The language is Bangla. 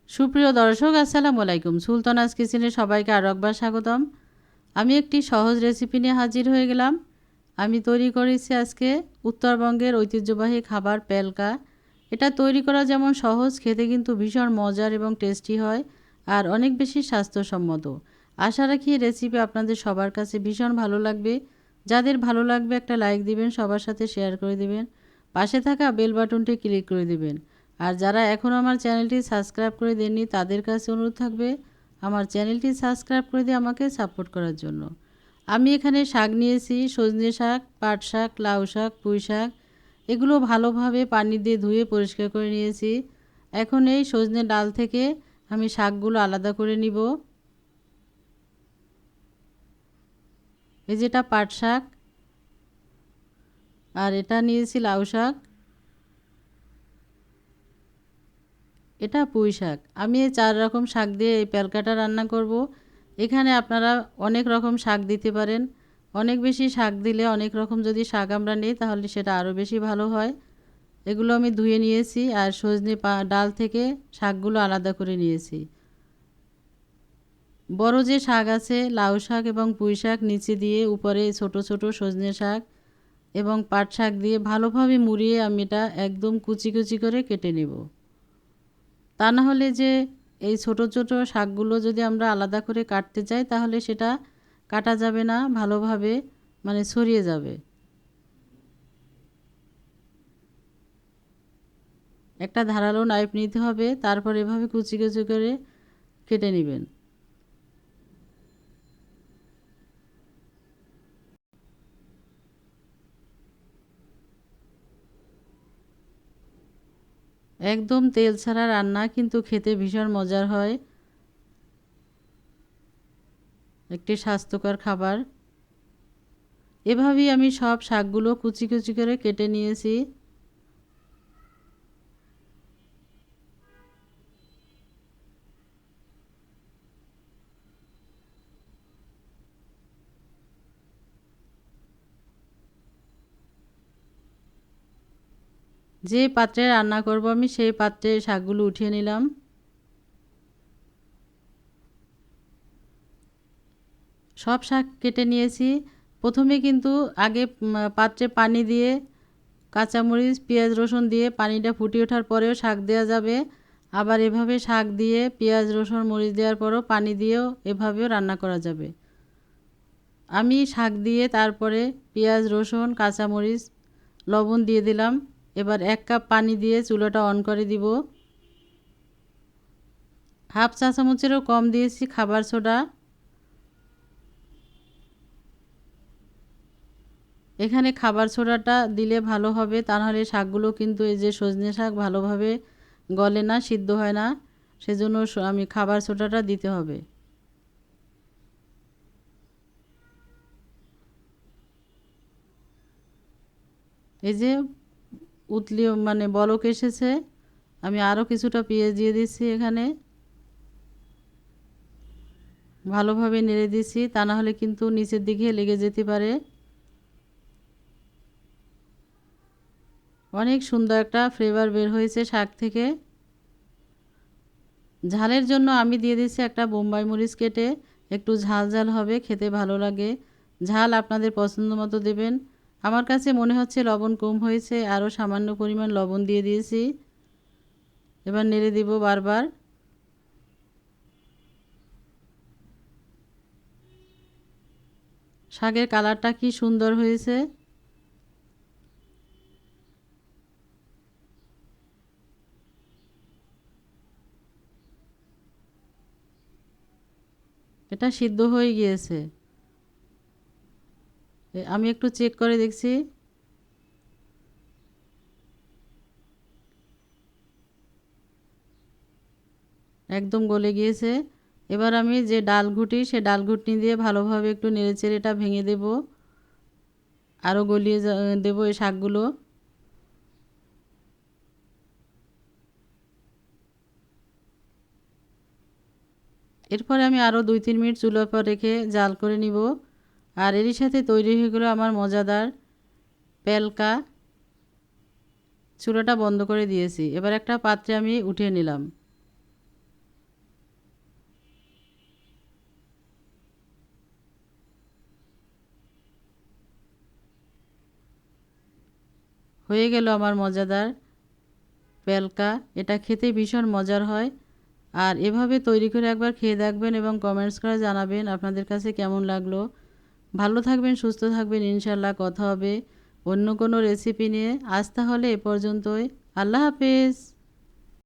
সুপ্রিয় দর্শক, আসসালামু আলাইকুম। সুলতানাস কিচেনে সবাইকে আরও একবার স্বাগতম। আমি একটি সহজ রেসিপি নিয়ে হাজির হয়ে গেলাম। আমি তৈরি করেছি আজকে উত্তরবঙ্গের ঐতিহ্যবাহী খাবার পেলকা। এটা তৈরি করা যেমন সহজ, খেতে কিন্তু ভীষণ মজার এবং টেস্টি হয় আর অনেক বেশি স্বাস্থ্যসম্মত। আশা রাখি রেসিপি আপনাদের সবার কাছে ভীষণ ভালো লাগবে। যাদের ভালো লাগবে একটা লাইক দিবেন, সবার সাথে শেয়ার করে দিবেন, পাশে থাকা বেল বাটনটি ক্লিক করে দিবেন। আর যারা এখনও আমার চ্যানেলটি সাবস্ক্রাইব করে দেননি তাদের কাছে অনুরোধ থাকবে আমার চ্যানেলটি সাবস্ক্রাইব করে দিয়ে আমাকে সাপোর্ট করার জন্য। আমি এখানে শাক নিয়েছি, সজনে শাক, পাট শাক, লাউ শাক, পুঁই শাক। এগুলো ভালোভাবে পানি দিয়ে ধুয়ে পরিষ্কার করে নিয়েছি। এখন এই সজনে ডাল থেকে আমি শাকগুলো আলাদা করে নিব। এই যেটা পাট শাক, আর এটা নিয়েছি লাউ শাক, এটা পুঁই শাক। আমি এই 4 রকম শাক দিয়ে এই পেলকাটা রান্না করব। এখানে আপনারা অনেক রকম শাক দিতে পারেন। অনেক বেশি শাক দিলে, অনেক রকম যদি শাক আমরা নিই তাহলে সেটা আরও বেশি ভালো হয়। এগুলো আমি ধুয়ে নিয়েছি আর সজনে ডাল থেকে শাকগুলো আলাদা করে নিয়েছি। বড় যে শাক আছে লাউ শাক এবং পুঁই শাক নিচে দিয়ে উপরে ছোট ছোট সজনে শাক এবং পাট শাক দিয়ে ভালোভাবে মুড়িয়ে আমি এটা একদম কুচি কুচি করে কেটে নেব। তা না হলে যে এই ছোট ছোট শাকগুলো যদি আমরা আলাদা করে কাটতে যাই তাহলে সেটা কাটা যাবে না ভালোভাবে, মানে ছড়িয়ে যাবে। একটা ধারালো নাইফ নিতে হবে, তারপর এভাবে কুচি কুচি করে কেটে নেবেন। একদম তেল ছাড়া রান্না, কিন্তু খেতে ভীষণ মজার হয়। একটি স্বাস্থ্যকর খাবার। এভাবেই আমি সব শাকগুলো কুচি কুচি করে কেটে নিয়েছি। যে পাত্রে রান্না করব আমি সেই পাত্রে শাকগুলো উঠিয়ে নিলাম। সব শাক কেটে নিয়েছি। প্রথমে কিন্তু আগে পাত্রে পানি দিয়ে কাঁচামরিচ, পেঁয়াজ, রসুন দিয়ে পানিটা ফুটিয়ে ওঠার পরেও শাক দেওয়া যাবে। আবার এভাবে শাক দিয়ে পেঁয়াজ, রসুন, মরিচ দেওয়ার পরও পানি দিয়েও এভাবেও রান্না করা যাবে। আমি শাক দিয়ে তারপরে পেঁয়াজ, রসুন, কাঁচামরিচ, লবণ দিয়ে দিলাম। এবার 1 কাপ পানি দিয়ে চুলাটা অন করে দিব। হাফ চা চামচেরও কম দিয়েছি খাবার সোডা। এখানে খাবার সোডাটা দিলে ভালো হবে, তা নাহলে শাকগুলো কিন্তু এই যে সজনে শাক ভালোভাবে গলে না, সিদ্ধ হয় না। সেজন্য আমি খাবার সোডাটা দিতে হবে। এই যে উতলি মানে বলক এসেছে, আমি আরও কিছুটা পেঁয়াজ দিয়ে দিচ্ছি এখানে। ভালোভাবে নেড়ে দিচ্ছি, তা না হলে কিন্তু নিচের দিকে লেগে যেতে পারে। অনেক সুন্দর একটা ফ্লেভার বের হয়েছে শাক থেকে। ঝালের জন্য আমি দিয়ে দিচ্ছি একটা বোম্বাই মরিচ কেটে। একটু ঝাল ঝাল হবে, খেতে ভালো লাগে। ঝাল আপনাদের পছন্দ মতো দেবেন। আমার কাছে মনে হচ্ছে লবণ কম হয়েছে, আরও সামান্য পরিমাণ লবণ দিয়ে দিয়েছি। এবার নেড়ে দিব বারবার। শাকের কালারটা কি সুন্দর হয়েছে। এটা সিদ্ধ হয়ে গিয়েছে। আমি একটু চেক করে দেখছি। একদম গলে গিয়েছে। এবার আমি যে ডাল ঘুটি সে ডাল ঘুটনি দিয়ে ভালোভাবে একটু নেড়েচেড়ে এটা ভেঙে দেব, আরও গলিয়ে দেব এই শাকগুলো। এরপরে আমি আরও 2-3 মিনিট চুলার পর রেখে জাল করে নিব। আর এরই সাথে তৈরি হয়ে গেলো আমার মজাদার পেলকা। চুলাটা বন্ধ করে দিয়েছি। এবার একটা পাত্রে আমি উঠিয়ে নিলাম। হয়ে গেল আমার মজাদার পেলকা। এটা খেতে ভীষণ মজার হয়। আর এভাবে তৈরি করে একবার খেয়ে দেখবেন এবং কমেন্টস করে জানাবেন আপনাদের কাছে কেমন লাগলো। ভালো থাকবেন, সুস্থ থাকবেন, ইনশাল্লাহ কথা হবে অন্য কোনো রেসিপি নিয়ে। আজ তাহলে এ পর্যন্তই। আল্লাহ হাফেজ।